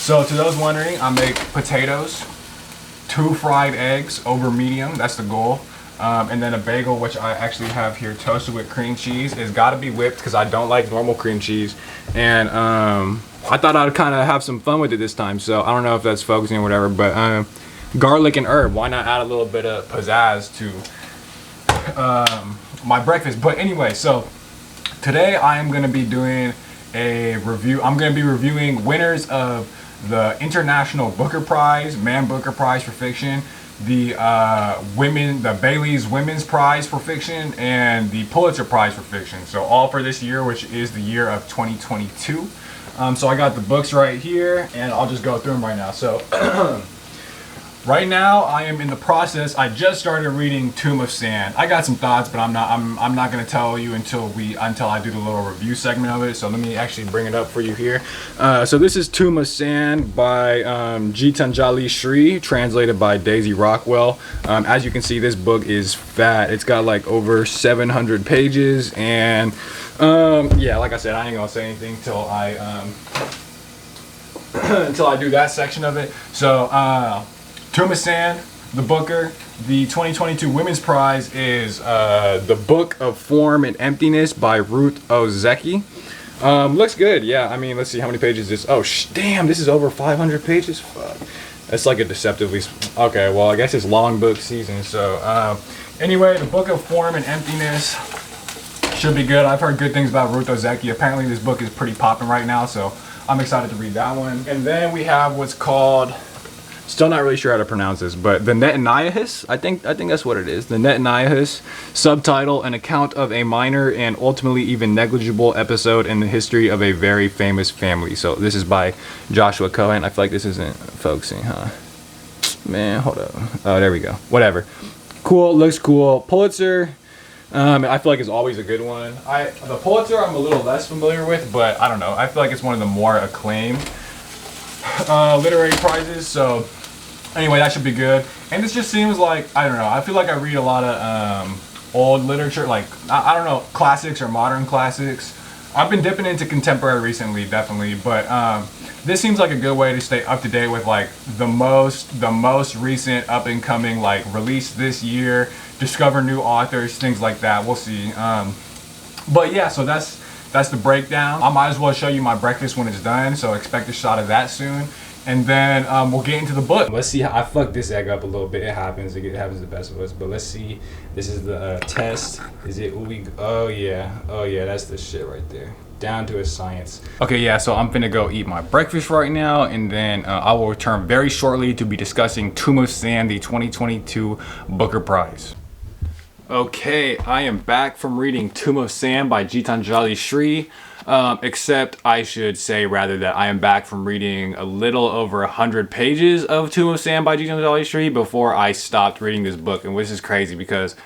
So to those wondering, I make potatoes, 2 fried eggs over medium, that's the goal. And then a bagel, which I actually have here toasted with cream cheese. It's got to be whipped because I don't like normal cream cheese. And I thought I'd kind of have some fun with it this time. So I don't know if that's focusing or whatever, but garlic and herb, why not add a little bit of pizzazz to my breakfast? But anyway, so today I am going to be doing a review. I'm going to be reviewing winners of the International Booker Prize, Man Booker Prize for Fiction, the Bailey's Women's Prize for Fiction, and the Pulitzer Prize for Fiction. So all for this year, which is the year of 2022. So I got the books right here, and I'll just go through them right now. So right now I am in the process. I just started reading Tomb of Sand. I got some thoughts, but I'm not going to tell you until I do the little review segment of it. So let me actually bring it up for you here. So this is Tomb of Sand by Gitanjali Sri, translated by Daisy Rockwell. As you can see, this book is fat. It's got like over 700 pages, and yeah, like I said, I ain't gonna say anything till I until I do that section of it. So Tomb of Sand, the Booker. The 2022 Women's Prize is The Book of Form and Emptiness by Ruth Ozeki. Looks good, yeah. I mean, let's see how many pages this. Oh, damn, this is over 500 pages. Fuck. That's like a deceptively. Okay, well, I guess it's long book season. So, anyway, The Book of Form and Emptiness should be good. I've heard good things about Ruth Ozeki. Apparently, this book is pretty popping right now, so I'm excited to read that one. And then we have what's called. Still not really sure how to pronounce this, but the Netanyahus, I think that's what it is. The Netanyahus, subtitle, an account of a minor and ultimately even negligible episode in the history of a very famous family. So this is by Joshua Cohen. I feel like this isn't focusing, huh? Man, hold up. Oh, there we go. Whatever. Cool, looks cool. Pulitzer, I feel like it's always a good one. The Pulitzer I'm a little less familiar with, but I don't know. I feel like it's one of the more acclaimed literary prizes. So anyway, that should be good. And this just seems like, I don't know, I feel like I read a lot of old literature, like I don't know, classics or modern classics. I've been dipping into contemporary recently, definitely, but this seems like a good way to stay up to date with like the most recent up and coming, like released this year, discover new authors, things like that. We'll see. But yeah, so that's the breakdown. I might as well show you my breakfast when it's done, so expect a shot of that soon. And then we'll get into the book. Let's see how I fucked this egg up a little bit. It happens to the best of us. But let's see. This is the test. Is it ooey? Oh yeah, that's the shit right there. Down to a science. Okay, yeah, so I'm finna go eat my breakfast right now, and then I will return very shortly to be discussing Tomb of Sand, the 2022 Booker Prize. Okay, I am back from reading Tomb of Sand by Gitanjali Sri. Except I should say rather that I am back from reading a little over 100 pages of Tomb of Sand by Gitanjali Sri before I stopped reading this book. And this is crazy because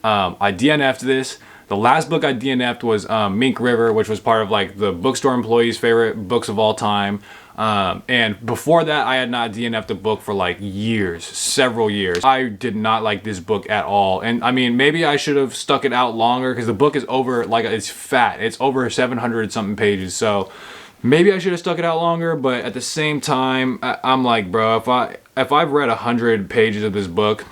I DNF'd this. The last book I DNF'd was Mink River, which was part of like the bookstore employees' favorite books of all time. And before that, I had not DNF'd a book for like years, several years. I did not like this book at all. And I mean, maybe I should have stuck it out longer because the book is over, like it's fat. It's over 700 something pages. So maybe I should have stuck it out longer, but at the same time, I'm like, bro, if I've read 100 pages of this book,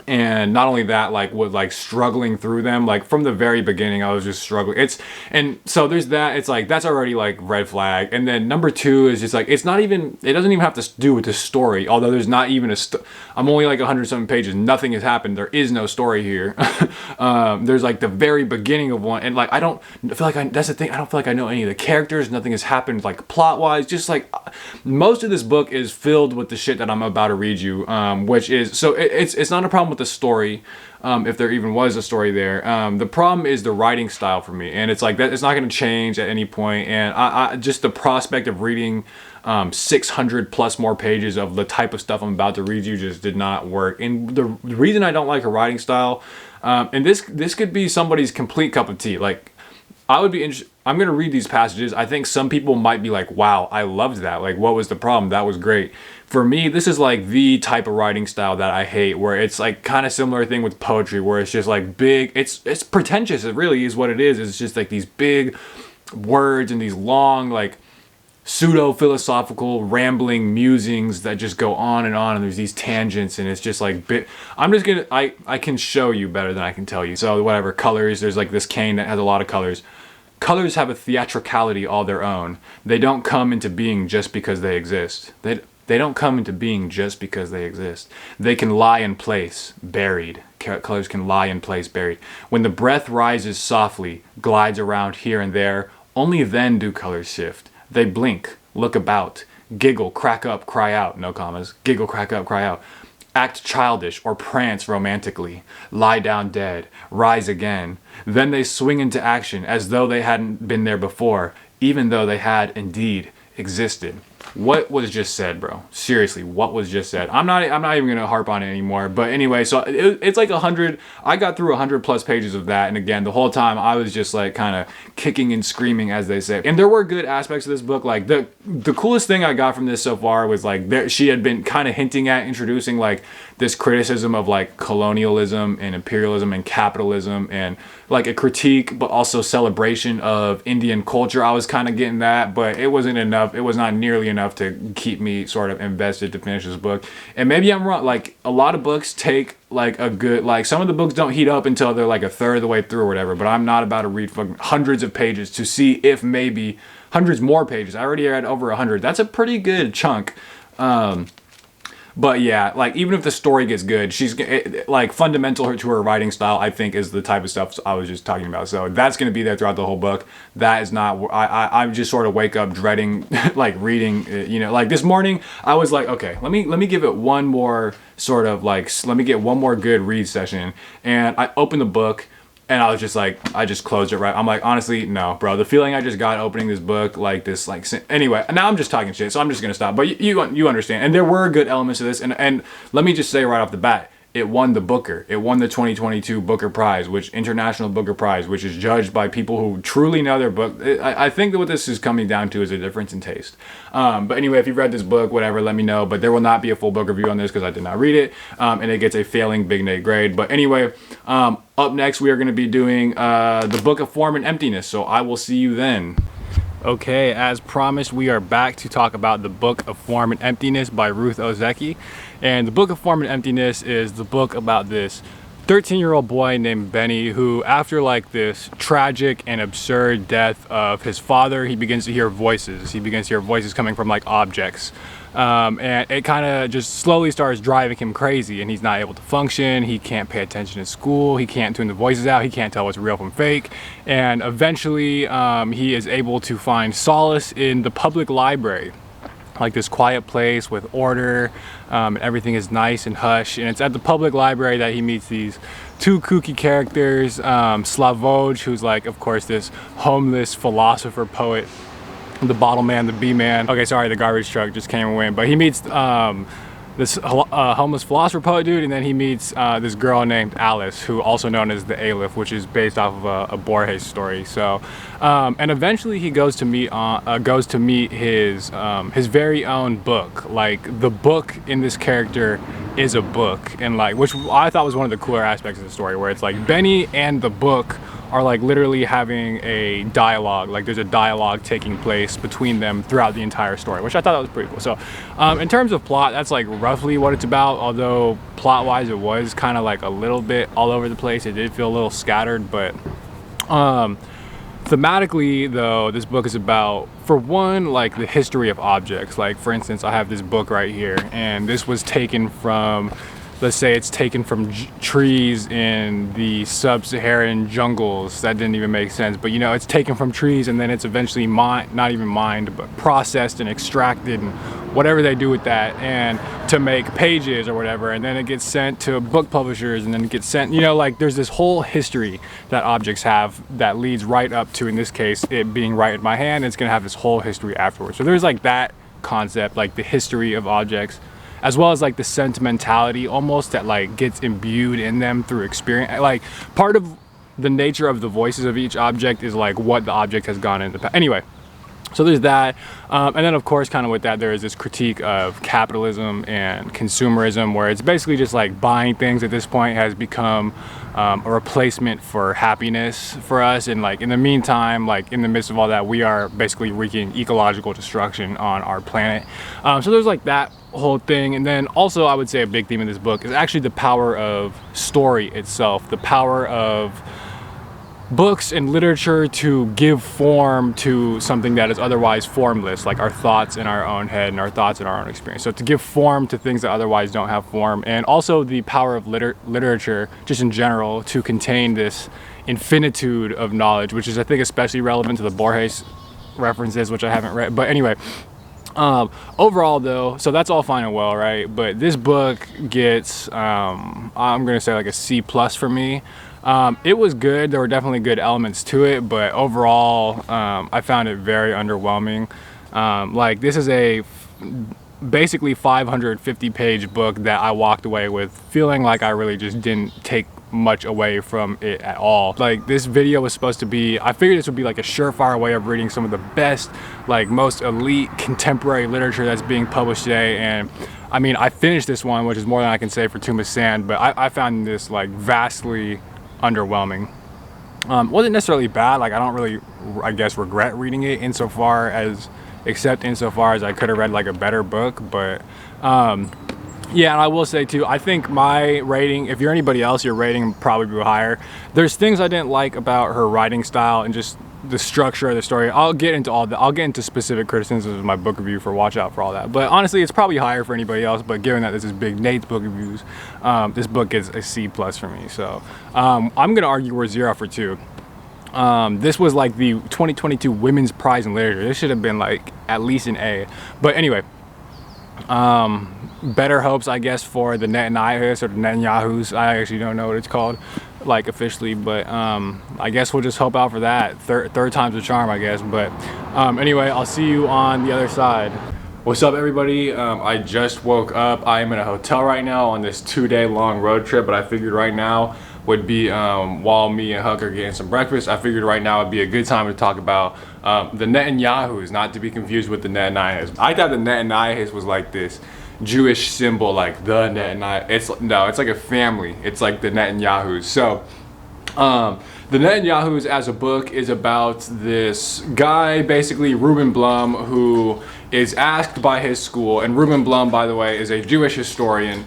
and not only that, like with like struggling through them, like from the very beginning I was just struggling. And so there's that. It's like that's already like red flag. And then number two is just like it doesn't even have to do with the story, although there's not even I'm only like 100 something pages, nothing has happened, there is no story here. There's like the very beginning of one, and like that's the thing, I don't feel like I know any of the characters, nothing has happened like plot wise. Just like most of this book is filled with the shit that I'm about to read you, which is so it's not a problem with the story, if there even was a story there. The problem is the writing style for me, and it's like that it's not going to change at any point. And I just the prospect of reading 600 plus more pages of the type of stuff I'm about to read you just did not work. And the reason I don't like her writing style, and this could be somebody's complete cup of tea. Like I'm going to read these passages. I think some people might be like, wow, I loved that. Like, what was the problem? That was great. For me, this is like the type of writing style that I hate, where it's like kind of similar thing with poetry, where it's just like big, it's pretentious. It really is what it is. It's just like these big words and these long, like pseudo-philosophical rambling musings that just go on, and there's these tangents, and it's just like I can show you better than I can tell you. So whatever, colors, there's like this cane that has a lot of colors. Colors have a theatricality all their own. They don't come into being just because they exist. They don't come into being just because they exist. They can lie in place, buried. Colors can lie in place, buried. When the breath rises softly, glides around here and there, only then do colors shift. They blink, look about, giggle, crack up, cry out, no commas, giggle, crack up, cry out, act childish or prance romantically, lie down dead, rise again. Then they swing into action as though they hadn't been there before, even though they had indeed existed. What was just said, bro? Seriously, what was just said? I'm not even gonna harp on it anymore. But anyway, so it's like 100. I got through 100+ pages of that, and again, the whole time I was just like kind of kicking and screaming, as they say. And there were good aspects of this book. Like the coolest thing I got from this so far was like she had been kind of hinting at introducing like this criticism of like colonialism and imperialism and capitalism, and like a critique but also celebration of Indian culture. I was kind of getting that, but it wasn't enough. It was not nearly enough to keep me sort of invested to finish this book. And maybe I'm wrong. Like a lot of books take like a good, like some of the books don't heat up until they're like a third of the way through or whatever, but I'm not about to read fucking hundreds of pages to see if maybe hundreds more pages. I already read over 100. That's a pretty good chunk. But yeah, like even if the story gets good, she's like fundamental to her writing style, I think, is the type of stuff I was just talking about. So that's going to be there throughout the whole book. That is not, I just sort of wake up dreading like reading, you know, like this morning I was like, okay, let me give it one more sort of like, let me get one more good read session. And I opened the book. And I was just like, I just closed it right. I'm like, honestly, no, bro. The feeling I just got opening this book, like this, like, anyway, now I'm just talking shit, so I'm just going to stop. But you understand. And there were good elements to this. And let me just say right off the bat, it won the Booker. It won the 2022 Booker Prize, International Booker Prize, which is judged by people who truly know their book. I think that what this is coming down to is a difference in taste. But anyway, if you've read this book, whatever, let me know. But there will not be a full book review on this because I did not read it. And it gets a failing Big Nate grade. But anyway, up next, we are going to be doing the Book of Form and Emptiness. So I will see you then. Okay, as promised, we are back to talk about the Book of Form and Emptiness by Ruth Ozeki. And the Book of Form and Emptiness is the book about this 13-year-old boy named Benny who, after like this tragic and absurd death of his father, he begins to hear voices. He begins to hear voices coming from like objects. And it kind of just slowly starts driving him crazy, and he's not able to function. He can't pay attention in school. He can't tune the voices out. He can't tell what's real from fake. And eventually he is able to find solace in the public library, like this quiet place with order, and everything is nice and hush. And it's at the public library that he meets these two kooky characters, Slavoj, who's like, of course, this homeless philosopher poet, the bottle man, the bee man. Okay, sorry, the garbage truck just came away. But he meets this homeless philosopher poet dude, and then he meets this girl named Alice, who also known as the Aleph, which is based off of a Borges story. So, and eventually he goes to meet his very own book. Like the book in this character is a book, and like, which I thought was one of the cooler aspects of the story, where it's like Benny and the book are like literally having a dialogue. Like there's a dialogue taking place between them throughout the entire story, which I thought that was pretty cool. So in terms of plot, that's like roughly what it's about, although plot wise it was kind of like a little bit all over the place. It did feel a little scattered, but thematically though, this book is about, for one, like the history of objects. Like for instance, I have this book right here, and this was taken from, let's say it's taken from trees in the sub-Saharan jungles. That didn't even make sense, but you know, it's taken from trees and then it's eventually not even mined, but processed and extracted and whatever they do with that, and to make pages or whatever, and then it gets sent to book publishers, and then it gets sent, you know, like there's this whole history that objects have that leads right up to, in this case, it being right in my hand. It's gonna have this whole history afterwards. So there's like that concept, like the history of objects, as well as like the sentimentality almost that like gets imbued in them through experience. Like part of the nature of the voices of each object is like what the object has gone in the past. Anyway, So there's that, and then of course, kind of with that, there is this critique of capitalism and consumerism, where it's basically just like buying things at this point has become a replacement for happiness for us, and like in the meantime, like in the midst of all that, we are basically wreaking ecological destruction on our planet. So there's like that whole thing, and then also I would say a big theme in this book is actually the power of story itself, the power of books and literature to give form to something that is otherwise formless, like our thoughts in our own head and our thoughts in our own experience. So to give form to things that otherwise don't have form, and also the power of literature just in general to contain this infinitude of knowledge, which is I think especially relevant to the Borges references, which I haven't read. But anyway, overall though, so that's all fine and well, right? But this book gets, I'm gonna say like a C+ for me. It was good. There were definitely good elements to it, but overall, I found it very underwhelming. Like this is a basically 550 page book that I walked away with feeling like I really just didn't take much away from it at all. Like this video was supposed to be, I figured this would be like a surefire way of reading some of the best, like most elite contemporary literature that's being published today. And I mean, I finished this one, which is more than I can say for Tuma Sand, but I found this like vastly underwhelming. Wasn't necessarily bad, like I don't really, I guess, regret reading it except insofar as I could have read like a better book. But yeah, and I will say too, I think my rating, if you're anybody else, your rating would probably be higher. There's things I didn't like about her writing style and just the structure of the story. I'll get into all that. I'll get into specific criticisms of my book review, for watch out for all that. But honestly, it's probably higher for anybody else. But given that this is Big Nate's book reviews, this book gets a C+ for me. So I'm gonna argue we're 0 for 2. This was like the 2022 Women's Prize in Literature. This should have been like at least an A. But anyway, better hopes, I guess, for the Netanyahus or the Netanyahus. I actually don't know what it's called, like officially, but I guess we'll just hope out for that. Third time's a charm, I guess. But anyway, I'll see you on the other side. What's up, everybody? I just woke up. I am in a hotel right now on this 2-day long road trip, but I figured right now would be, while me and Huck are getting some breakfast, I figured right now would be a good time to talk about the Netanyahus, not to be confused with the Netanyahus. I thought the Netanyahus was like this Jewish symbol, like the Netanyahu. It's like a family. It's like the Netanyahus. So the Netanyahus as a book is about this guy, basically Reuben Blum, who is asked by his school, and Reuben Blum, by the way, is a Jewish historian,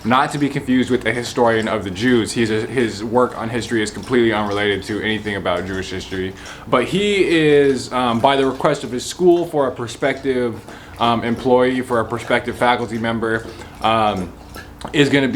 not to be confused with a historian of the Jews. His work on history is completely unrelated to anything about Jewish history. But he is, by the request of his school, for a prospective employee, for a prospective faculty member, is going to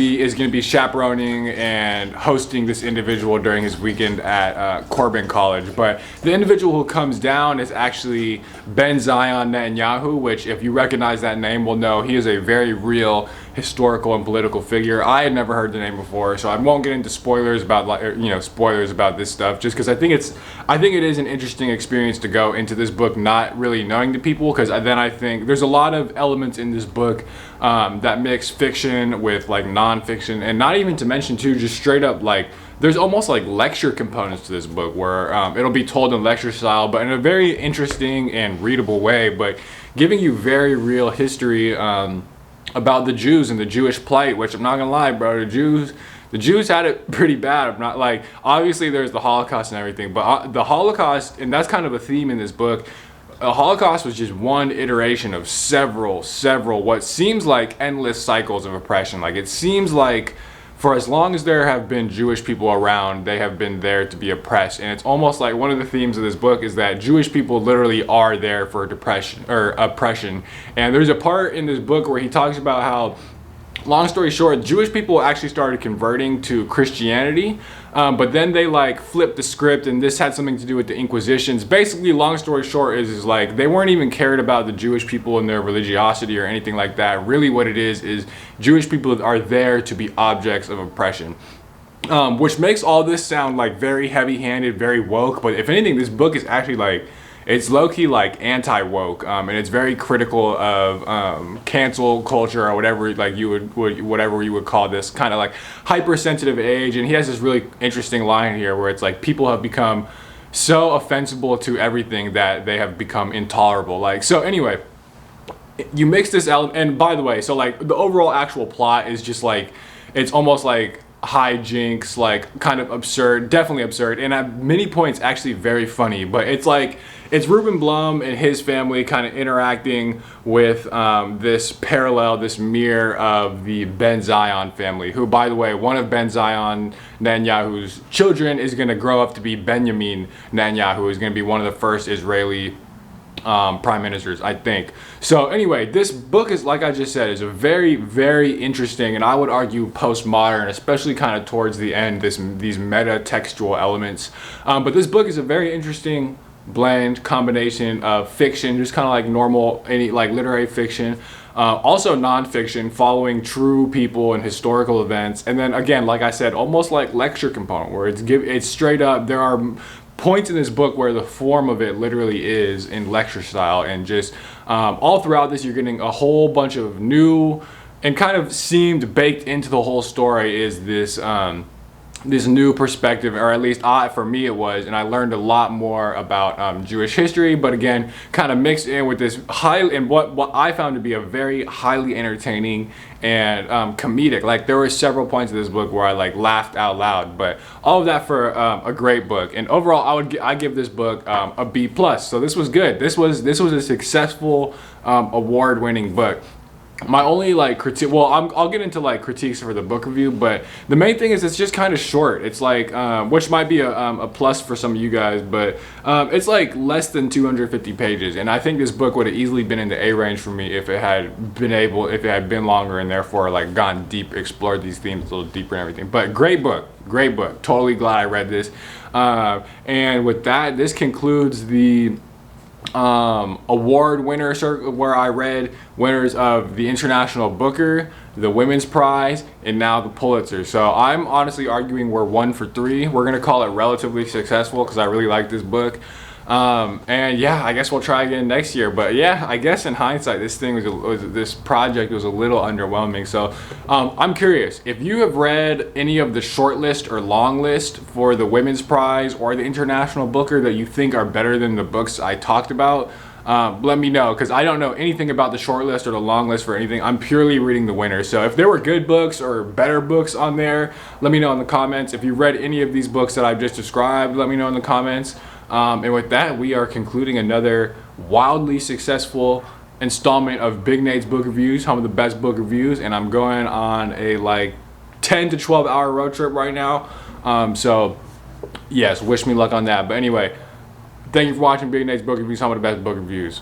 be chaperoning and hosting this individual during his weekend at Corbin College. But the individual who comes down is actually Ben Zion Netanyahu, which, if you recognize that name, will know he is a very real historical and political figure. I had never heard the name before, so I won't get into spoilers about this stuff, just because I think it is an interesting experience to go into this book not really knowing the people, because then I think there's a lot of elements in this book that mix fiction with like non-fiction, and not even to mention too, just straight up like there's almost like lecture components to this book where it'll be told in lecture style, but in a very interesting and readable way, but giving you very real history about the Jews and the Jewish plight, which I'm not gonna lie, bro, the Jews had it pretty bad. I'm not like, obviously there's the Holocaust and everything, but the Holocaust, and that's kind of a theme in this book, the Holocaust was just one iteration of several what seems like endless cycles of oppression. Like, it seems like for as long as there have been Jewish people around, they have been there to be oppressed. And it's almost like one of the themes of this book is that Jewish people literally are there for depression or oppression. And there's a part in this book where he talks about how, long story short, Jewish people actually started converting to Christianity, but then they like flipped the script, and this had something to do with the Inquisitions. Basically, long story short is like they weren't even cared about the Jewish people and their religiosity or anything like that. Really what it is Jewish people are there to be objects of oppression. Which makes all this sound like very heavy-handed, very woke, but if anything, this book is actually like, it's low-key like anti-woke, and it's very critical of cancel culture or whatever, like whatever you would call this kind of like hypersensitive age. And he has this really interesting line here where it's like people have become so offensive to everything that they have become intolerable. Like, so anyway, you mix this element, and by the way, so like the overall actual plot is just like, it's almost like hijinks, like kind of absurd, definitely absurd, and at many points actually very funny. But it's like, it's Ruben Blum and his family kind of interacting with this parallel, this mirror of the Ben Zion family, who, by the way, one of Ben Zion Netanyahu's children is going to grow up to be Benjamin Netanyahu, who is going to be one of the first Israeli prime ministers, I think. So anyway, this book is, like I just said, is a very, very interesting, and I would argue postmodern, especially kind of towards the end, these meta-textual elements. But this book is a very interesting blend, combination of fiction, just kind of like normal, any like literary fiction, also nonfiction, following true people and historical events, and then again, like I said, almost like lecture component, where it's straight up. There are points in this book where the form of it literally is in lecture style, and just all throughout this, you're getting a whole bunch of new and kind of seemed baked into the whole story is this this new perspective, or at least for me it was, and I learned a lot more about Jewish history, but again, kind of mixed in with this and what I found to be a very highly entertaining and comedic. Like, there were several points in this book where I like laughed out loud, but all of that for a great book. And overall, I give this book a B+. So this was good. This was a successful award-winning book. My only like critique, well, I'll get into like critiques for the book review, but the main thing is it's just kind of short. It's like, which might be a plus for some of you guys, but it's like less than 250 pages, and I think this book would have easily been in the A range for me if it had been longer, and therefore like gone deep, explored these themes a little deeper and everything. But great book, totally glad I read this. And with that, this concludes the award winner circle, where I read winners of the International Booker, the Women's Prize, and now the Pulitzer. So I'm honestly arguing we're 1 for 3. We're gonna call it relatively successful because I really like this book. And yeah, I guess we'll try again next year. But yeah, I guess in hindsight, this project was a little underwhelming. So I'm curious if you have read any of the short list or long list for the Women's Prize or the International Booker that you think are better than the books I talked about. Let me know, because I don't know anything about the short list or the long list for anything. I'm purely reading the winners. So if there were good books or better books on there, let me know in the comments. If you read any of these books that I've just described, let me know in the comments. And with that, we are concluding another wildly successful installment of Big Nate's Book Reviews, home of the best book reviews, and I'm going on a like 10 to 12 hour road trip right now. So yes, wish me luck on that. But anyway, thank you for watching Big Nate's Book Reviews, home of the best book reviews.